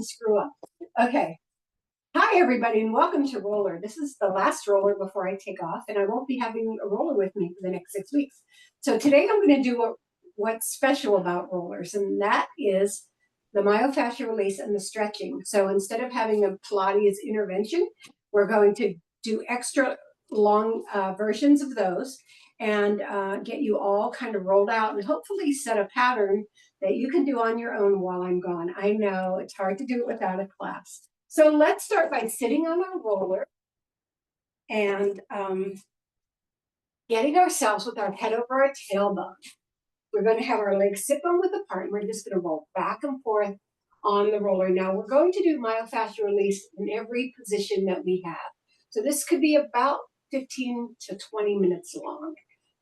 Screw up. Okay. Hi, everybody, and welcome to Roller. This is the last roller before I take off, and I won't be having a roller with me for the next 6 weeks. So today I'm going to do what's special about rollers, and that is the myofascial release and the stretching. So instead of having a Pilates intervention, we're going to do extra long versions of those and get you all kind of rolled out and hopefully set a pattern that you can do on your own while I'm gone. I know it's hard to do it without a class. So let's start by sitting on our roller and getting ourselves with our head over our tailbone. We're going to have our legs sit bone width apart, and we're just going to roll back and forth on the roller. Now, we're going to do myofascial release in every position that we have. So this could be about 15 to 20 minutes long.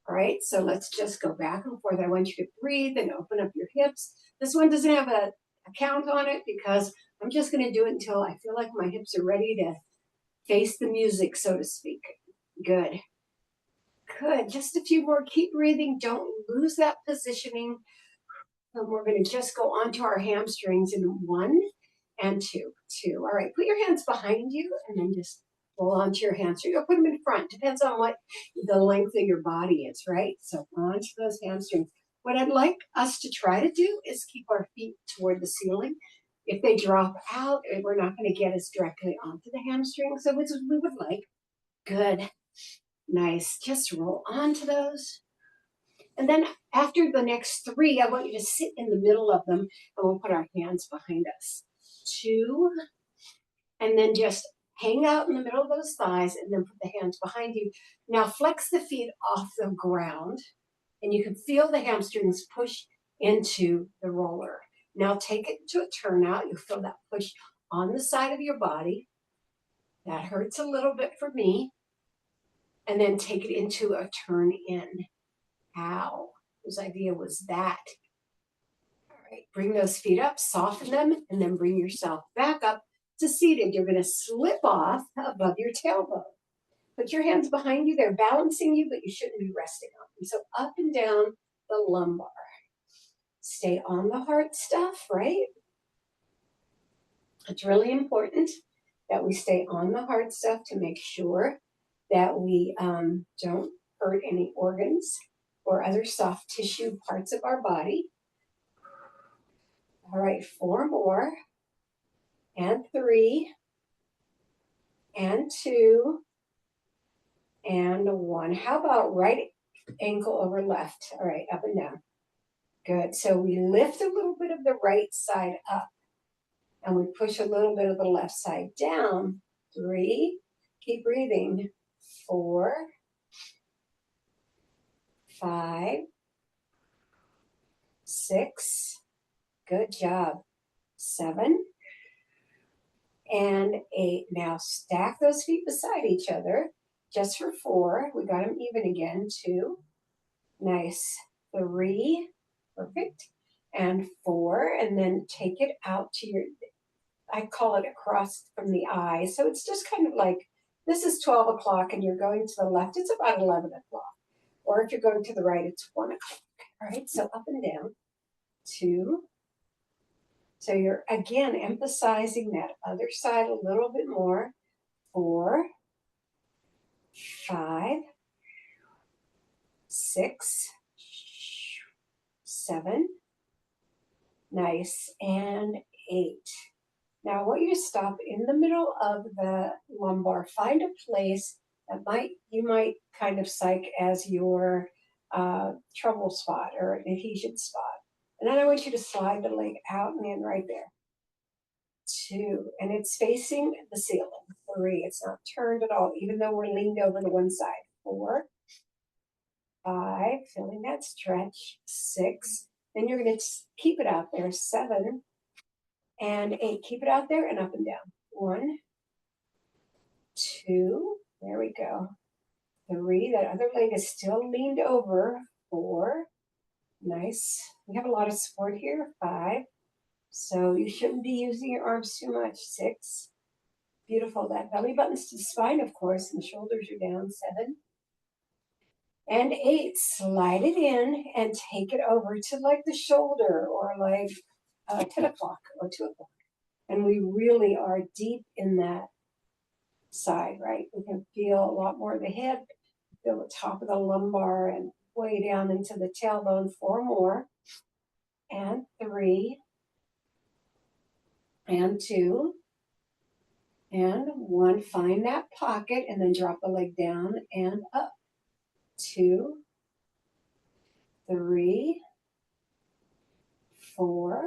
All right, so let's just go back and forth. I want you to breathe and open up your hips. This one doesn't have a count on it because I'm just going to do it until I feel like my hips are ready to face the music, so to speak. Good. Good. Just a few more. Keep breathing. Don't lose that positioning. And we're going to just go onto our hamstrings in 1 and 2. All right. Put your hands behind you and then just roll onto your hamstring or put them in front. Depends on what the length of your body is, right? So onto those hamstrings. What I'd like us to try to do is keep our feet toward the ceiling. If they drop out, we're not going to get us directly onto the hamstring. So which we would like. Good. Nice. Just roll onto those. And then after the next 3, I want you to sit in the middle of them, and we'll put our hands behind us. 2, and then just hang out in the middle of those thighs, and then put the hands behind you. Now flex the feet off the ground, and you can feel the hamstrings push into the roller. Now take it to a turnout. You'll feel that push on the side of your body. That hurts a little bit for me. And then take it into a turn in. Ow. Whose idea was that? All right, bring those feet up, soften them, and then bring yourself back up to seated. You're going to slip off above your tailbone. Put your hands behind you. They're balancing you, but you shouldn't be resting on them. So up and down the lumbar. Stay on the hard stuff, right? It's really important that we stay on the hard stuff to make sure that we don't hurt any organs or other soft tissue parts of our body. All right, 4 more, and 3, and 2, and 1. How about right ankle over left? All right, up and down. Good. So we lift a little bit of the right side up, and we push a little bit of the left side down. 3, keep breathing. 4, 5, 6, good job. 7, and 8. Now stack those feet beside each other just for 4. We got them even again. 2, nice. 3, perfect. And 4, and then take it out to your, I call it across from the eye. So it's just kind of like, this is 12 o'clock and you're going to the left, it's about 11 o'clock. Or if you're going to the right, it's 1 o'clock. All right, so up and down. 2. So you're, again, emphasizing that other side a little bit more. 4, 5, 6, 7, nice, and 8. Now I want you to stop in the middle of the lumbar. Find a place that you might kind of psych as your trouble spot or an adhesion spot. And then I want you to slide the leg out and in right there. 2, and it's facing the ceiling. 3, it's not turned at all, even though we're leaned over to one side. 4, 5, feeling that stretch. 6, then you're going to keep it out there. 7, and 8, keep it out there and up and down. 1, 2, there we go. 3, that other leg is still leaned over. 4, nice. We have a lot of support here. 5, so you shouldn't be using your arms too much. 6, beautiful. That belly button's to the spine, of course, and the shoulders are down. 7, and 8, slide it in and take it over to like the shoulder or like 10 o'clock or 2 o'clock. And we really are deep in that side, right? We can feel a lot more of the hip, feel the top of the lumbar and way down into the tailbone. 4 more, and 3, and 2, and 1. Find that pocket and then drop the leg down and up. 2, 3, 4,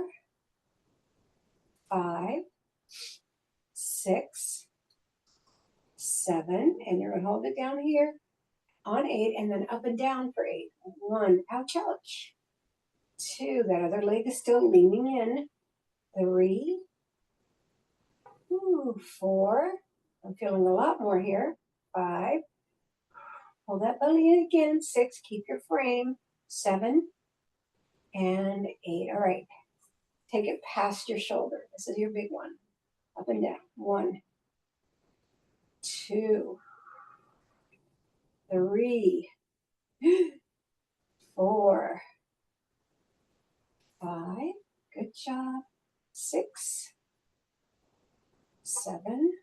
5, 6, 7, and you're going to hold it down here on 8, and then up and down for 8. 1, ouch, ouch. 2, that other leg is still leaning in. 3, 4, I'm feeling a lot more here. 5, hold that belly in again. 6, keep your frame. 7, and 8. All right, take it past your shoulder. This is your big one. Up and down. 1, 2, 3, 4, 5. Good job. 6, 7,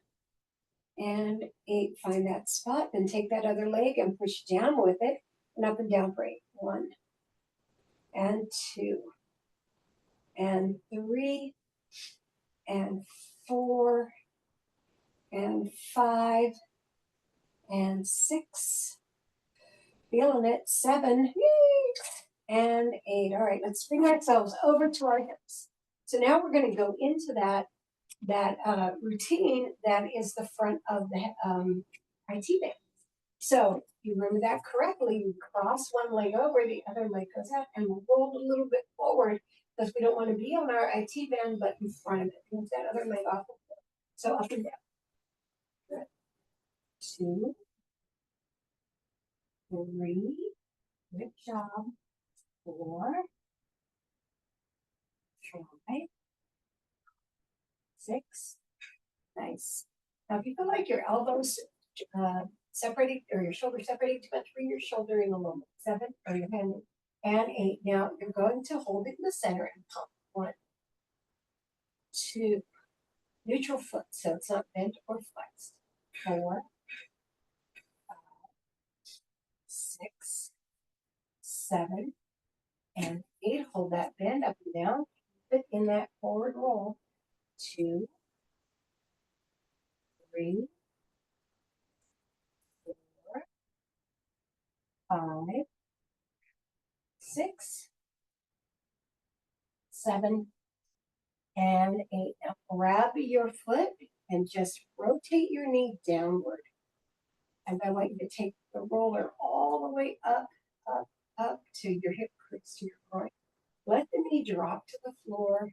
and 8. Find that spot. Then take that other leg and push down with it and up and down for 8. 1, and 2, and 3, and 4, and 5, and 6. Feeling it. 7, and 8. All right, let's bring ourselves over to our hips. So now we're going to go into that routine that is the front of the IT band. So you remember that correctly. You cross one leg over, the other leg goes out, and we'll roll a little bit forward because we don't want to be on our IT band, but in front of it. Move that other leg off. So up and down. Good. 2, 3. Good job. 4, 5, 6. Nice. Now, if you feel like your elbows separating or your shoulder separating too much, bring your shoulder in a little bit. 7, or your hand, and 8. Now you're going to hold it in the center and pump. 1, 2, neutral foot, so it's not bent or flexed. 4, 5, 6, 7, and 8. Hold that bend up and down. Keep it in that forward roll. 2, 3, 4, 5, 6, 7, and 8. Now grab your foot and just rotate your knee downward. And I want you to take the roller all the way up, up, up to your hip crease, to your groin. Let the knee drop to the floor.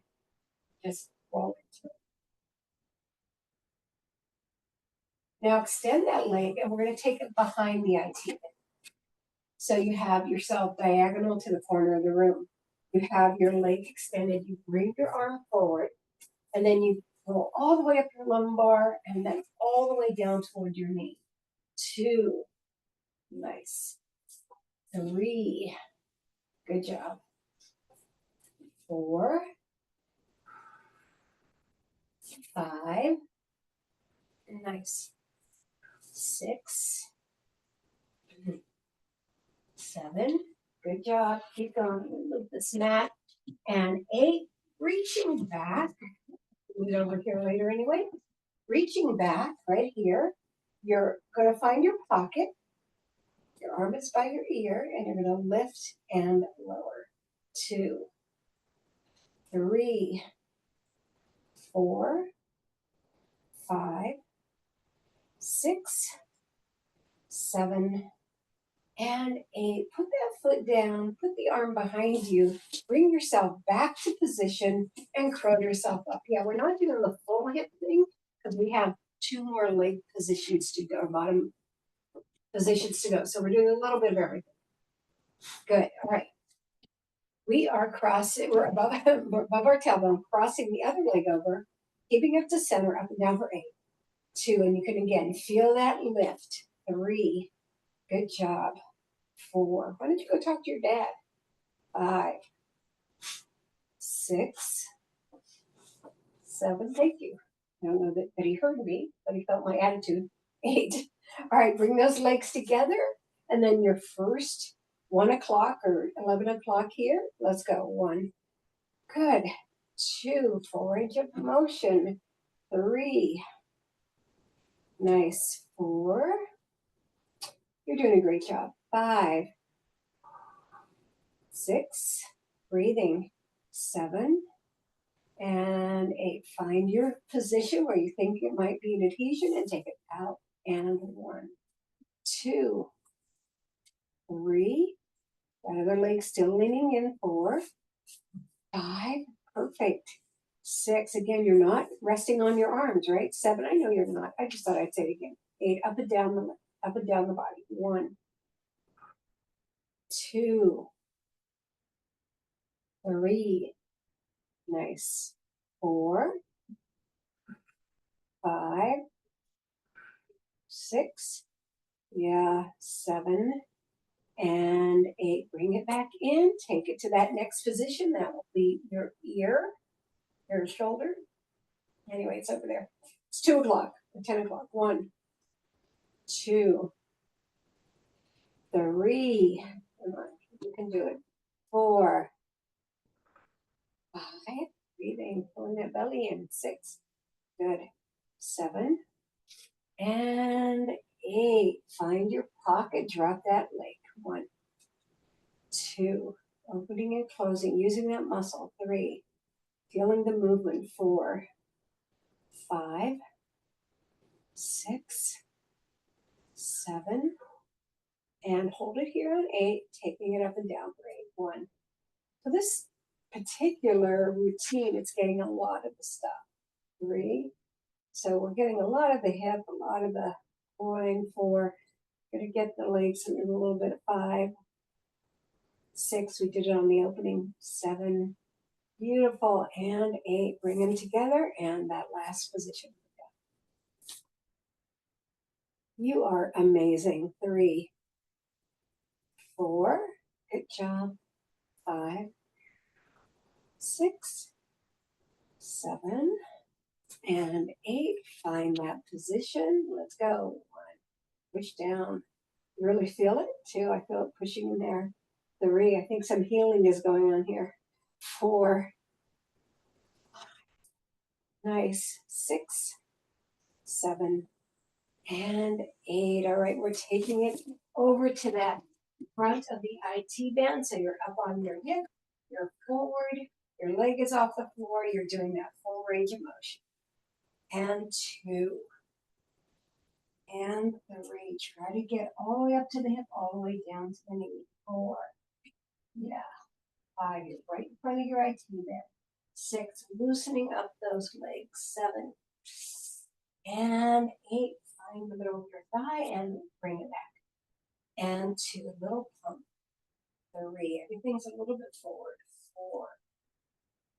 Just roll into it. Now extend that leg, and we're going to take it behind the IT band. So you have yourself diagonal to the corner of the room. You have your leg extended. You bring your arm forward, and then you roll all the way up your lumbar, and then all the way down toward your knee. 2, nice. 3, good job. 4, 5, nice. 6, 7, good job. Keep going. Move this mat. And 8, reaching back. Move it over here later anyway. Reaching back right here. You're going to find your pocket. Your arm is by your ear, and you're going to lift and lower. 2, 3, 4, 5, 6, 7, and 8. Put that foot down, put the arm behind you, bring yourself back to position, and curl yourself up. Yeah, we're not doing the full hip thing because we have 2 more leg positions to go, bottom positions to go. So we're doing a little bit of everything. Good. All right. We are crossing, we're above our tailbone, crossing the other leg over, keeping it to center, up and down for 8. 2, and you can again feel that lift. 3, good job. 4, why don't you go talk to your dad? 5, 6, 7, thank you. I don't know that he heard me, but he felt my attitude. 8. All right, bring those legs together. And then your first 1 o'clock or 11 o'clock here. Let's go. 1. Good. 2, full range of motion. 3. Nice. 4. You're doing a great job. 5. 6. Breathing. 7. And 8. Find your position where you think it might be an adhesion and take it out. And 1, 2, 3. That other leg still leaning in. 4, 5. Perfect. 6. Again, you're not resting on your arms, right? 7. I know you're not. I just thought I'd say it again. 8. Up and down the body. 1, 2, 3. Nice. 4, 5, 6. Yeah. 7 and 8. Bring it back in. Take it to that next position. That will be your ear, your shoulder. Anyway, it's over there. It's 2 o'clock or 10 o'clock. 1, 2, 3. Come on, you can do it. 4, 5. Breathing, pulling that belly in. 6. Good. 7 and 8. Find your pocket. Drop that leg. 1, 2. Opening and closing, using that muscle. 3. Feeling the movement. 4, 5, 6, 7, and hold it here on 8, taking it up and down for 8. 1. So this particular routine, it's getting a lot of the stuff. 3. So we're getting a lot of the hip, a lot of the groin. 4. Going to get the legs in a little bit of 5. 6. We did it on the opening. 7. Beautiful. And 8. Bring them together. And that last position. You are amazing. 3, 4. Good job. 5, 6, 7, and 8. Find that position. Let's go. 1. Push down. You really feel it too. I feel it pushing in there. 3. I think some healing is going on here. 4. Nice. 6, 7, and 8. All right, we're taking it over to that front of the IT band. So you're up on your hip, you're forward, your leg is off the floor, you're doing that full range of motion. And 2, and 3. Try to get all the way up to the hip, all the way down to the knee. 4. Yeah. 5. You're right in front of your IT band. 6. Loosening up those legs. 7. And 8. Find the middle of your thigh and bring it back. And 2. Little pump. 3. Everything's a little bit forward. 4.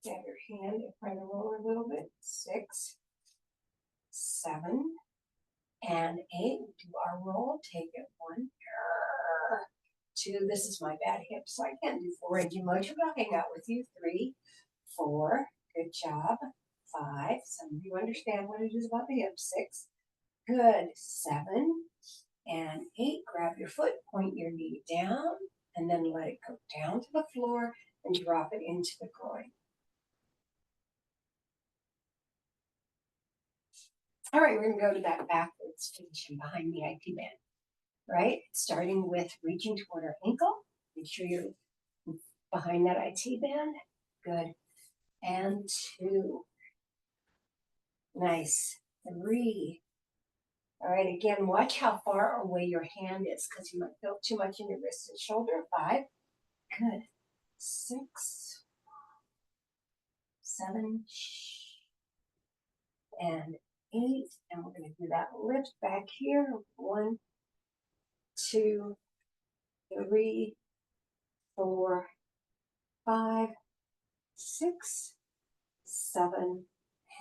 Get your hand in front of the roller a little bit. 6, 7, and 8. Do our roll. Take it. 1, 2. This is my bad hip, so I can't do full range of motion, but I'll hang out with you. 3, 4. Good job. 5. Some of you understand what it is about the hip. 6. Good. 7 and 8. Grab your foot, point your knee down, and then let it go down to the floor and drop it into the groin. All right, we're going to go to that backwards position behind the IT band, right? Starting with reaching toward our ankle. Make sure you're behind that IT band. Good. And 2. Nice. 3. All right, again, watch how far away your hand is because you might feel too much in your wrist and shoulder. 5. Good. 6, 7, and 8. And we're going to do that lift back here. 1, 2, 3, 4, 5, 6, 7,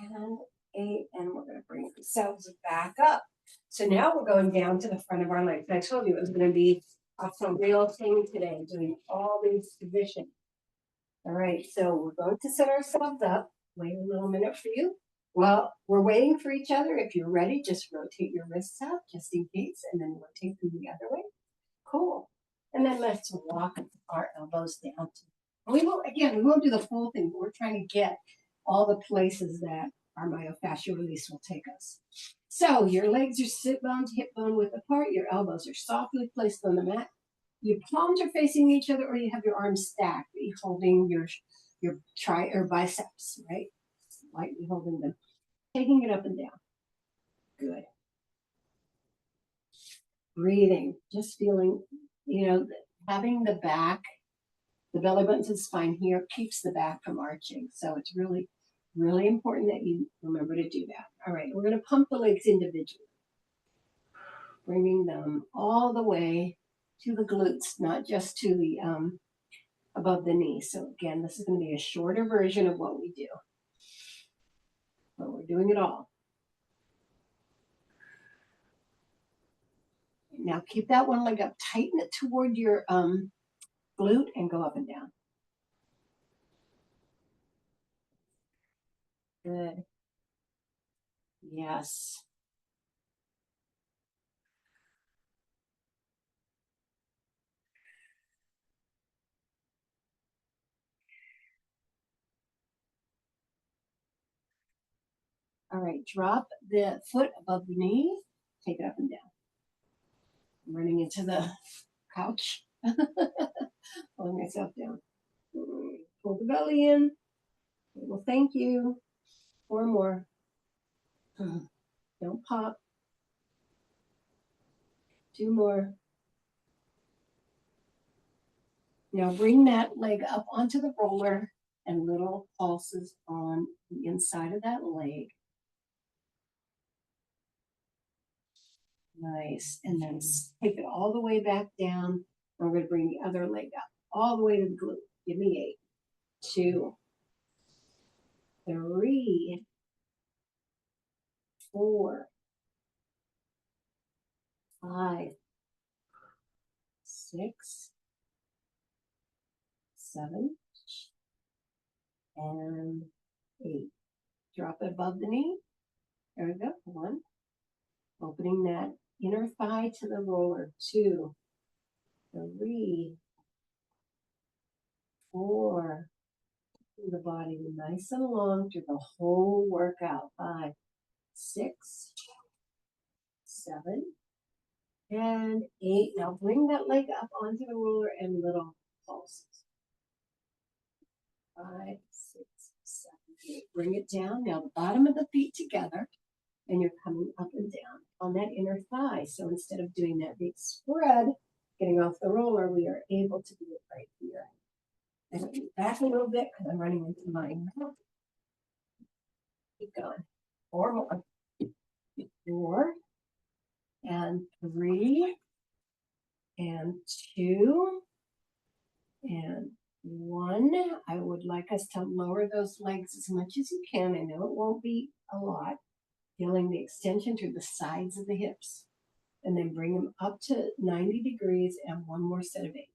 and 8. And we're going to bring ourselves back up. So now we're going down to the front of our legs. I told you it was going to be a real thing today, doing all these positions. All right, so we're going to set ourselves up. Wait a little minute for you. Well, we're waiting for each other. If you're ready, just rotate your wrists out just in case, and then rotate them the other way. Cool. And then let's walk our elbows down. We won't do the full thing, but we're trying to get all the places that our myofascial release will take us. So your legs are sit bone to hip bone width apart. Your elbows are softly placed on the mat. Your palms are facing each other, or you have your arms stacked, holding your biceps, right? Lightly holding them, taking it up and down. Good. Breathing, just feeling, having the back, the belly button to the spine here keeps the back from arching. So it's really, really important that you remember to do that. All right, we're going to pump the legs individually, bringing them all the way to the glutes, not just to the above the knee. So again, this is going to be a shorter version of what we do, but we're doing it all. Now keep that one leg up, tighten it toward your glute and go up and down. Good. Yes. All right, drop the foot above the knee, take it up and down. I'm running into the couch, pulling myself down. Pull the belly in. Well, thank you. 4 more. Don't pop. 2 more. Now bring that leg up onto the roller and little pulses on the inside of that leg. Nice. And then take it all the way back down. I'm going to bring the other leg up all the way to the glute. Give me 8, 2, 3, 4, 5, 6, 7, and 8. Drop it above the knee. There we go. 1. Opening that inner thigh to the roller. 2, 3, 4. The body nice and long through the whole workout. 5, 6, 7, and 8. Now bring that leg up onto the roller and little pulses. 5, 6, 7, 8. Bring it down. Now the bottom of the feet together, and you're coming up and down on that inner thigh. So instead of doing that big spread, getting off the roller, we are able to do it right here. And back a little bit because I'm running into mine. Keep going. 4 more. 4, and 3, and 2, and 1. I would like us to lower those legs as much as you can. I know it won't be a lot. Feeling the extension through the sides of the hips. And then bring them up to 90 degrees and 1 more set of 8.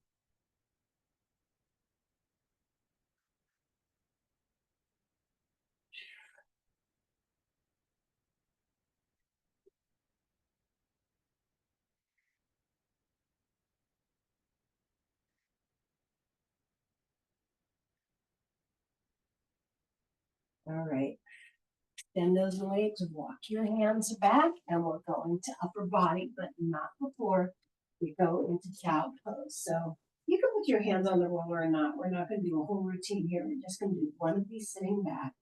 All right. Bend those legs, walk your hands back, and we're going to upper body, but not before we go into child pose. So you can put your hands on the roller or not. We're not going to do a whole routine here. We're just going to do one of these sitting back,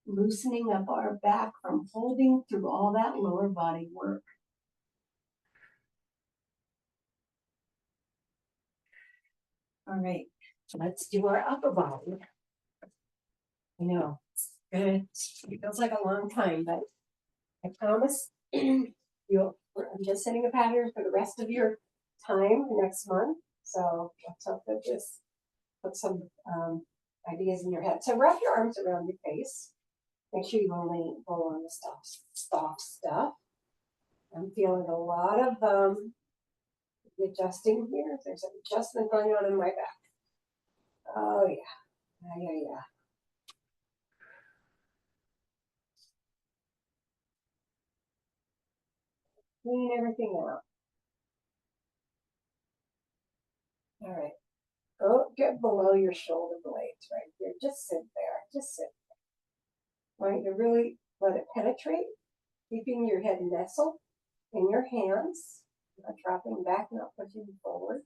loosening up our back from holding through all that lower body work. All right, so let's do our upper body. I know, it's good. It feels like a long time, but I promise I'm just setting a pattern for the rest of your time next month. So let's hope that this puts some ideas in your head. So wrap your arms around your face. Make sure you only pull on the soft stuff. I'm feeling a lot of adjusting here. There's an adjustment going on in my back. Oh yeah. Yeah. clean everything out. All right. Go get below your shoulder blades right here. Just sit there. Just sit. Want you to really let it penetrate, keeping your head nestled in your hands, not dropping back, not pushing forward.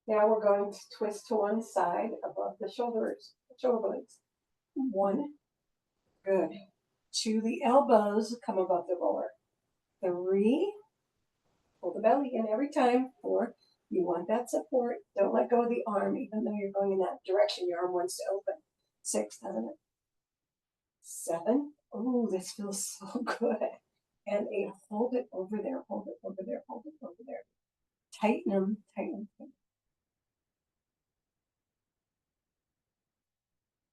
Now we're going to twist to one side above the shoulder blades. 1, good. 2, the elbows come above the roller. 3, pull the belly in every time. 4, you want that support. Don't let go of the arm, even though you're going in that direction. Your arm wants to open. 6, 7. Oh, this feels so good. And 8, hold it over there, hold it over there, hold it over there. Tighten them, tighten them.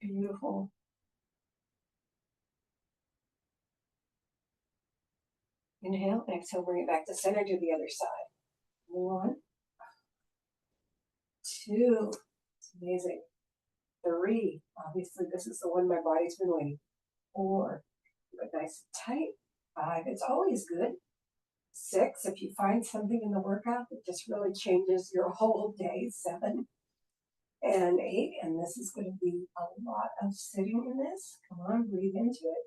Beautiful. Inhale, exhale, bring it back to center, do the other side. 1, 2, it's amazing. 3, obviously this is the one my body's been waiting. 4, but nice and tight. 5, it's always good. 6, if you find something in the workout that just really changes your whole day. 7 and 8, and this is going to be a lot of sitting in this. Come on, breathe into it.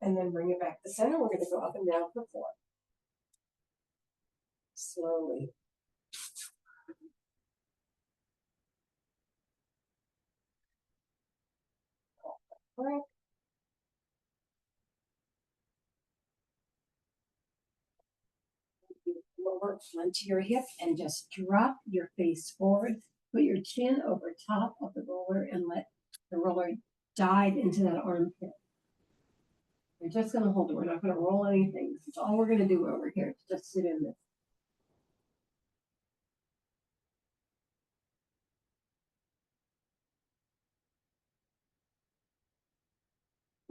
And then bring it back to center. We're going to go up and down for 4. Slowly. Right. Lower onto your hip and just drop your face forward. Put your chin over top of the roller and let the roller dive into that armpit. We're just going to hold it. We're not going to roll anything. This is all we're going to do over here. Just sit in this.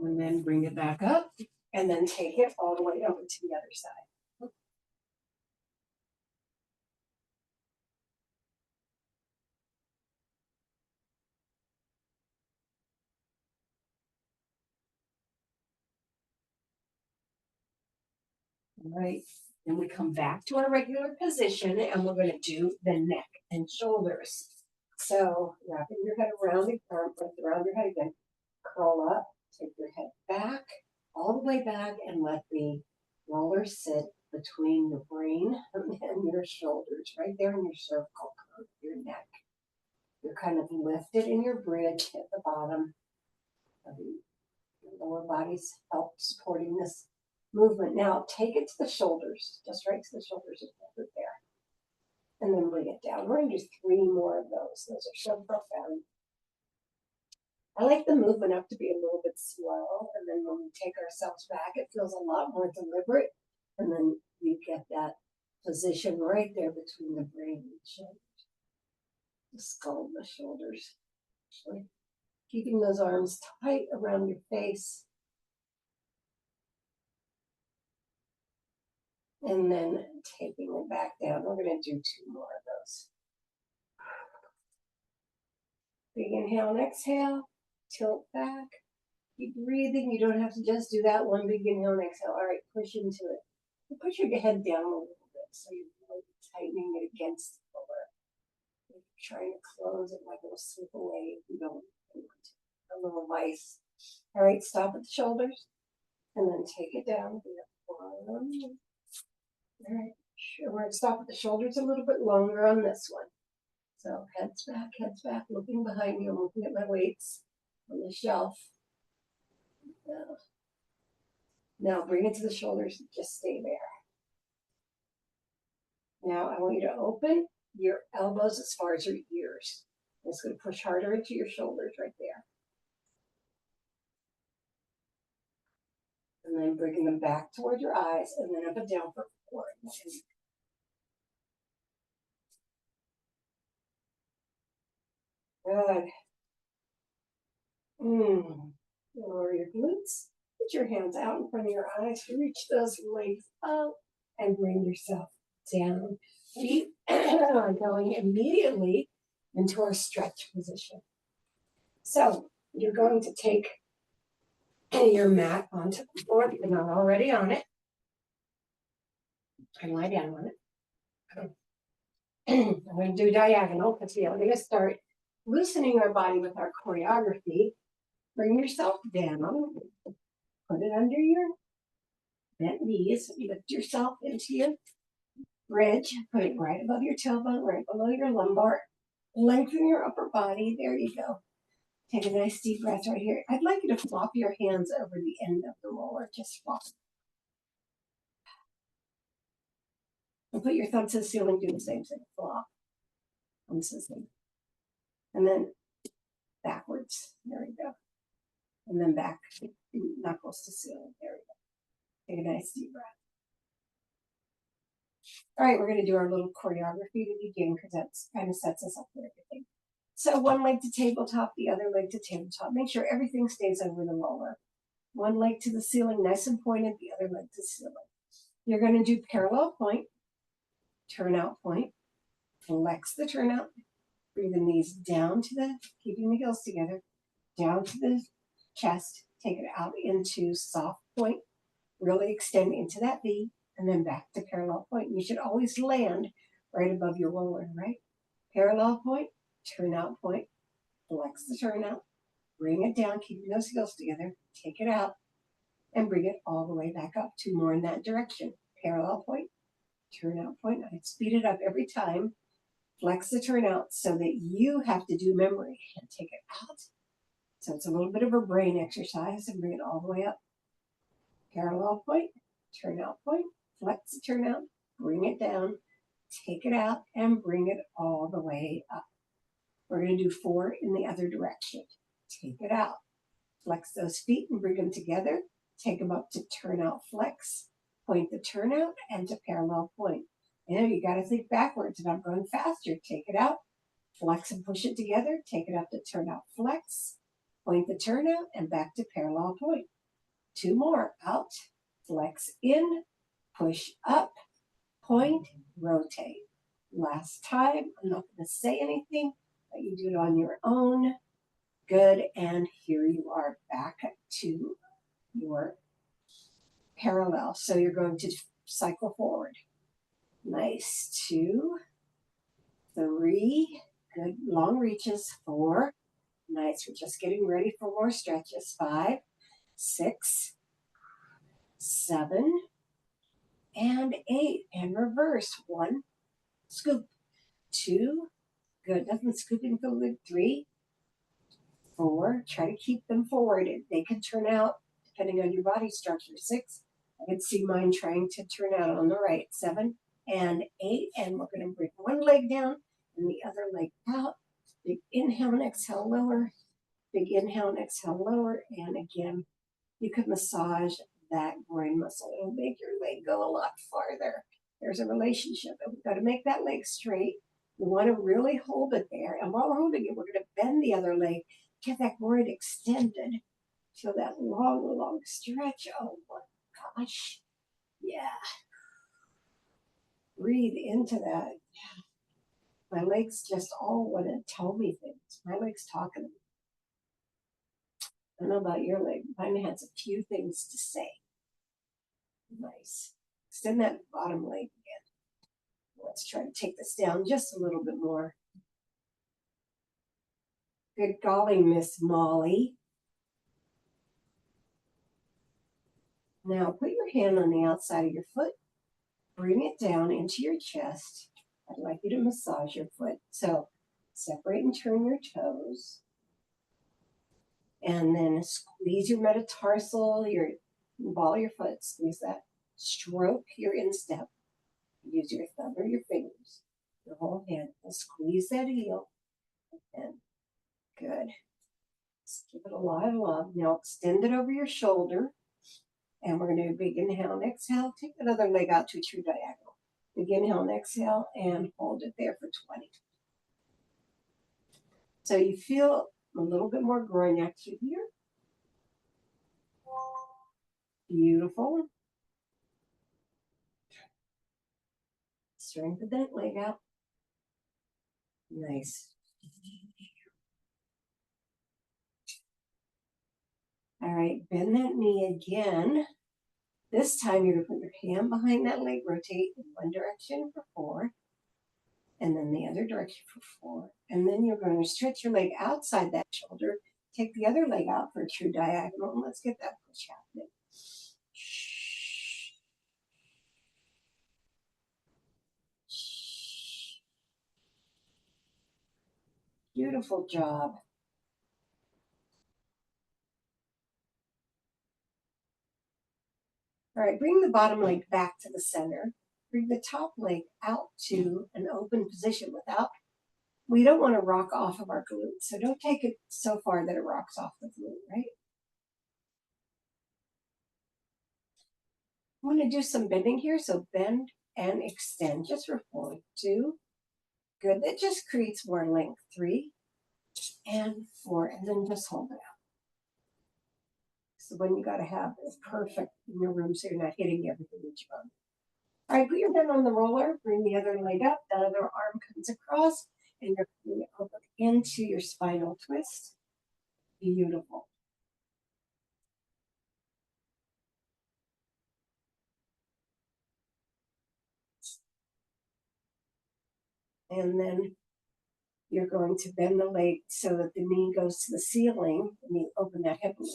And then bring it back up and then take it all the way over to the other side. All right. Then we come back to our regular position and we're going to do the neck and shoulders. So wrapping your head around the arm, around your head again. Curl up, take your head back, all the way back, and let the roller sit between your brain and your shoulders, right there in your cervical curve, your neck. You're kind of lifted in your bridge at the bottom of your lower body's help supporting this movement. Now take it to the shoulders, just right to the shoulders and hold it there. And then bring it down. We're going to do 3 more of those. Those are so profound. I like the movement up to be a little bit slow, and then when we take ourselves back, it feels a lot more deliberate, and then you get that position right there between the brain and the shoulders, the skull and the shoulders. Actually, keeping those arms tight around your face, and then taking it back down. We're going to do 2 more of those. Big inhale and exhale. Tilt back. Keep breathing. You don't have to just do that one big inhale and exhale. All right, push into it. And push your head down a little bit so you're really tightening it against the floor. If you're trying to close it, like it'll slip away if you don't want to. A little vice. All right, stop at the shoulders and then take it down. All right, sure. We're going to stop at the shoulders a little bit longer on this one. So heads back, looking behind you. I'm looking at my weights on the shelf. Now bring it to the shoulders, just stay there. Now I want you to open your elbows as far as your ears. It's going to push harder into your shoulders right there. And then bringing them back toward your eyes and then up and down for 4. Good. Lower your glutes. Put your hands out in front of your eyes. Reach those legs up and bring yourself down. We are going immediately into our stretch position. So you're going to take your mat onto the floor if you're not already on it. And lie down on it. I'm going to do diagonal because we are going to start loosening our body with our choreography. Bring yourself down. Put it under your bent knees. Lift yourself into your bridge. Put it right above your tailbone, right below your lumbar. Lengthen your upper body. There you go. Take a nice deep breath right here. I'd like you to flop your hands over the end of the roller. Just flop. And put your thumbs to the ceiling. Do the same thing. Flop. Thumbs to the ceiling. And then backwards. There we go. And then back. Knuckles to ceiling. There we go. Take a nice deep breath. All right, we're going to do our little choreography to begin because that kind of sets us up for everything. So one leg to tabletop, the other leg to tabletop. Make sure everything stays over the roller. One leg to the ceiling, nice and pointed, the other leg to the ceiling. You're going to do parallel point, turnout point, flex the turnout, bring the knees down to the, keeping the heels together, down to the chest, take it out into soft point, really extend into that V, and then back to parallel point. You should always land right above your roller, right? Parallel point, turnout point, flex the turnout, bring it down, keeping those heels together, take it out, and bring it all the way back up. Two more in that direction. Parallel point, turnout point. I'd speed it up every time. Flex the turnout so that you have to do memory and take it out. So it's a little bit of a brain exercise and bring it all the way up. Parallel point, turnout point, flex the turnout, bring it down, take it out, and bring it all the way up. We're going to do 4 in the other direction. Take it out. Flex those feet and bring them together. Take them up to turnout flex. Point the turnout and to parallel point. You got to think backwards. If I'm going faster, take it out. Flex and push it together. Take it up to turnout flex. Point the turnout and back to parallel point. 2 more. Out. Flex in. Push up. Point. Rotate. Last time. I'm not going to say anything. But you do it on your own. Good, and here you are back to your parallel. So you're going to cycle forward. Nice. 2, 3, good long reaches. 4, nice. We're just getting ready for more stretches. 5, 6, 7, and 8. And reverse. 1, scoop. 2, good. Doesn't scooping feel good? 3, 4, try to keep them forward. They can turn out depending on your body structure. 6, I can see mine trying to turn out on the right. 7 and 8, and we're going to bring one leg down and the other leg out. Big inhale and exhale, lower. Big inhale and exhale, lower. And again, you can massage that groin muscle. It'll make your leg go a lot farther. There's a relationship, and we've got to make that leg straight. We want to really hold it there. And while we're holding it, we're going to bend the other leg. Get that groin extended. Feel that long, long stretch. Oh my gosh. Yeah. Breathe into that. Yeah. My legs just all want to tell me things. My leg's talking to me. I don't know about your leg. Mine has a few things to say. Nice. Extend that bottom leg again. Let's try to take this down just a little bit more. Good golly, Miss Molly. Now put your hand on the outside of your foot. Bring it down into your chest. I'd like you to massage your foot. So separate and turn your toes. And then squeeze your metatarsal, your ball of your foot, squeeze that. Stroke your instep. Use your thumb or your fingers, your whole hand, and squeeze that heel. And good. Just keep it alive, love. Now extend it over your shoulder. And we're going to do a big inhale and exhale. Take that other leg out to a true diagonal. Big inhale and exhale and hold it there for 20. So you feel a little bit more groin action here. Beautiful. Strengthen that leg out. Nice. All right, bend that knee again. This time you're going to put your hand behind that leg, rotate in one direction for 4, and then the other direction for 4. And then you're going to stretch your leg outside that shoulder, take the other leg out for a true diagonal, and let's get that push happening. Beautiful job. All right, bring the bottom leg back to the center. Bring the top leg out to an open position we don't want to rock off of our glute. So don't take it so far that it rocks off the glute, right? I'm going to do some bending here. So bend and extend just for 4, 2. Good. That just creates more length. 3 and 4. And then just hold it out. So when you got to have it perfect in your room so you're not hitting everything with your arm. All right, put your hand on the roller, bring the other leg up, that other arm comes across, and you're putting it over into your spinal twist. Beautiful. And then you're going to bend the leg so that the knee goes to the ceiling, and you open that hip loop.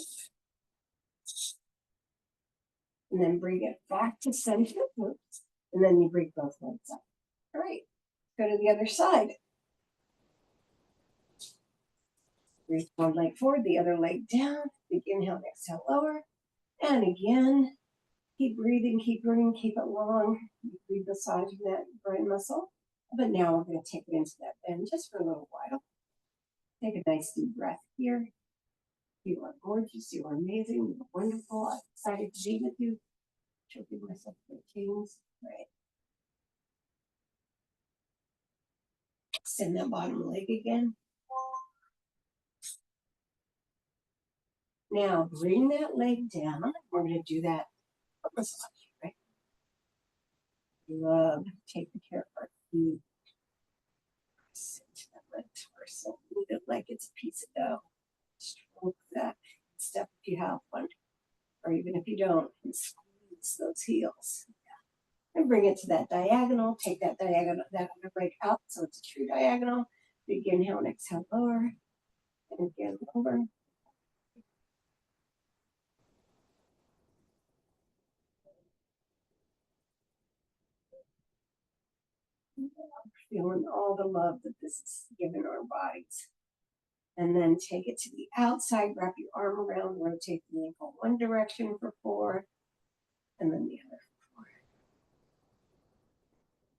And then bring it back to center, and then you bring both legs up. All right, go to the other side. Reach one leg forward, the other leg down. Big inhale, exhale, lower. And again, keep breathing, keep breathing, keep it long. Keep massaging that brain muscle. But now we're going to take it into that bend just for a little while. Take a nice deep breath here. You are gorgeous. You are amazing. You are wonderful. I'm excited to be with you. Choking myself for change. Right. Extend that bottom leg again. Now bring that leg down. We're going to do that massage, right? Love taking care of our feet. Sit to that leg torso. Move it like it's a piece of dough. Stroke that step if you have one, or even if you don't, and squeeze those heels. And bring it to that diagonal. Take that diagonal, that other leg out so it's a true diagonal. Big inhale and exhale, lower. And again, over. Feeling all the love that this is giving our bodies. And then take it to the outside, wrap your arm around, rotate the ankle one direction for 4, and then the other for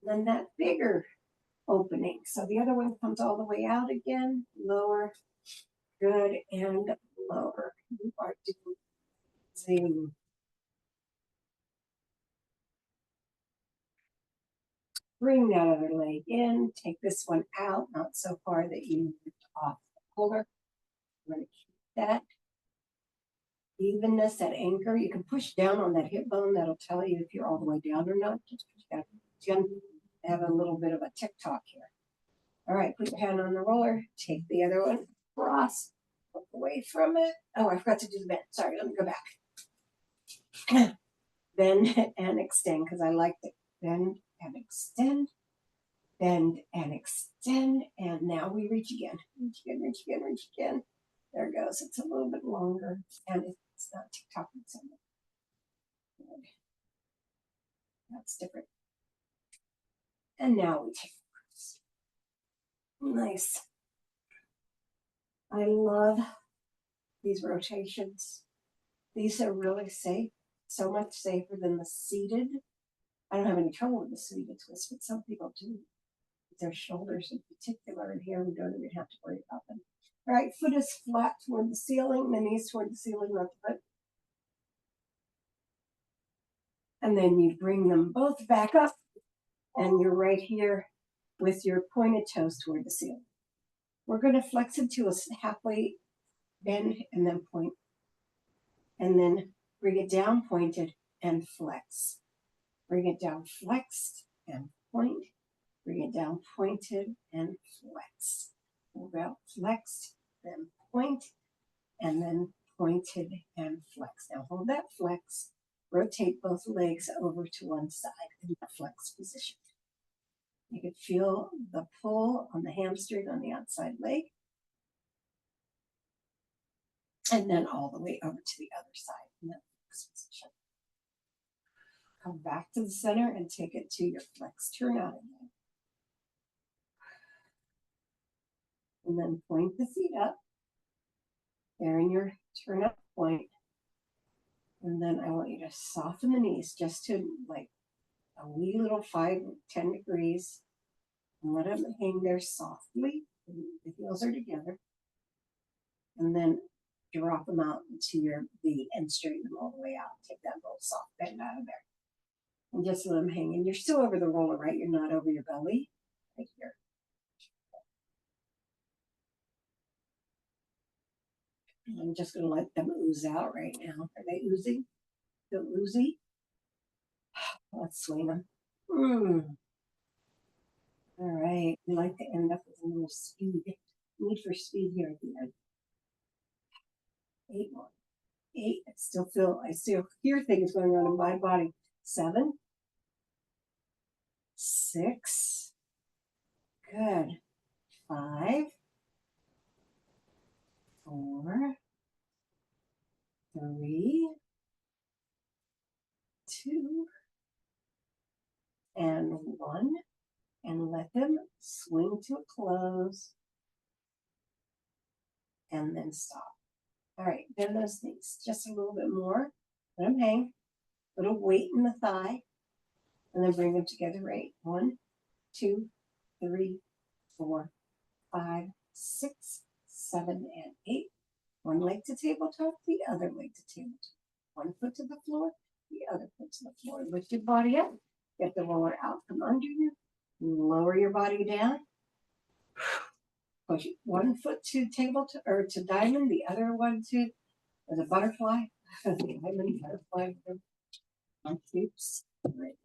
4. And then that bigger opening. So the other one comes all the way out again, lower, good, and lower. You are doing zoom. Bring that other leg in, take this one out, not so far that you lift off the shoulder. I'm going to keep that evenness, that anchor. You can push down on that hip bone. That'll tell you if you're all the way down or not. Just push down. Have a little bit of a tick-tock here. All right, put your hand on the roller. Take the other one across. Look away from it. Oh, I forgot to do the bend. Sorry, let me go back. Bend and extend, because I like to bend and extend. Bend and extend. And now we reach again. Reach again, reach again, reach again. There it goes. It's a little bit longer. And it's not tick-tock. That's different. And now we take nice. I love these rotations. These are really safe, so much safer than the seated. I don't have any trouble with the seated twist, but some people do. Their shoulders in particular, and here we don't even have to worry about them. All right, foot is flat toward the ceiling, the knees toward the ceiling, not the foot. And then you bring them both back up, and you're right here with your pointed toes toward the ceiling. We're going to flex into a halfway bend and then point. And then bring it down, pointed, and flex. Bring it down, flexed, and point. Bring it down, pointed, and flex. Move out, flexed, then point, and then pointed and flex. Now hold that flex. Rotate both legs over to one side in the flex position. You can feel the pull on the hamstring on the outside leg. And then all the way over to the other side in that flex position. Come back to the center and take it to your flex turn out again. And then point the feet up. There in your turn up point. And then I want you to soften the knees just to like a wee little 5-10 degrees. And let them hang there softly. The heels are together. And then drop them out into your V and straighten them all the way out. Take that little soft bend out of there. And just let them hang. And you're still over the roller, right? You're not over your belly. Right here. And I'm just going to let them ooze out right now. Are they oozing? Feel oozy? Let's swing them. All right. We like to end up with a little speed. Need for speed here at the end. 8 more. 8. I still hear things going on in my body. 7. 6. Good. 5. 4. 3. 2. And 1. And let them swing to a close. And then stop. All right, bend those knees just a little bit more. Let them hang. Little weight in the thigh. And then bring them together right. 1, 2, 3, 4, 5, 6, 7, and 8. One leg to tabletop, the other leg to tabletop. One foot to the floor, the other foot to the floor. Lift your body up. Get the roller out from under you. Lower your body down. Push one foot to tabletop or to diamond, the other one to the butterfly. Diamond, butterfly. Oops. Right.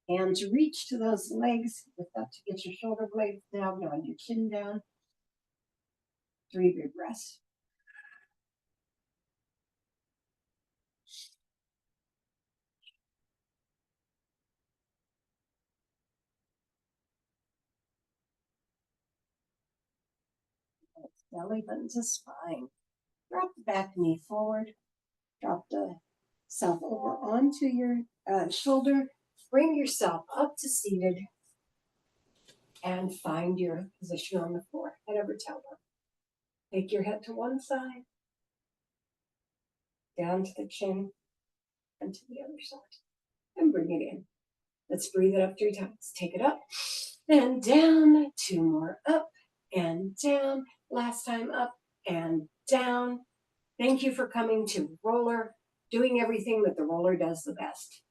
Hands reach to those legs. Lift up to get your shoulder blades down, on your chin down. 3 big breaths. Belly button to spine. Drop the back knee forward. Drop the self over onto your shoulder. Bring yourself up to seated. And find your position on the floor. Head over tailbone. Take your head to one side. Down to the chin. And to the other side. And bring it in. Let's breathe it up 3 times. Take it up. And down. 2 more up. And down. Last time up and down. Thank you for coming to roller, doing everything that the roller does the best.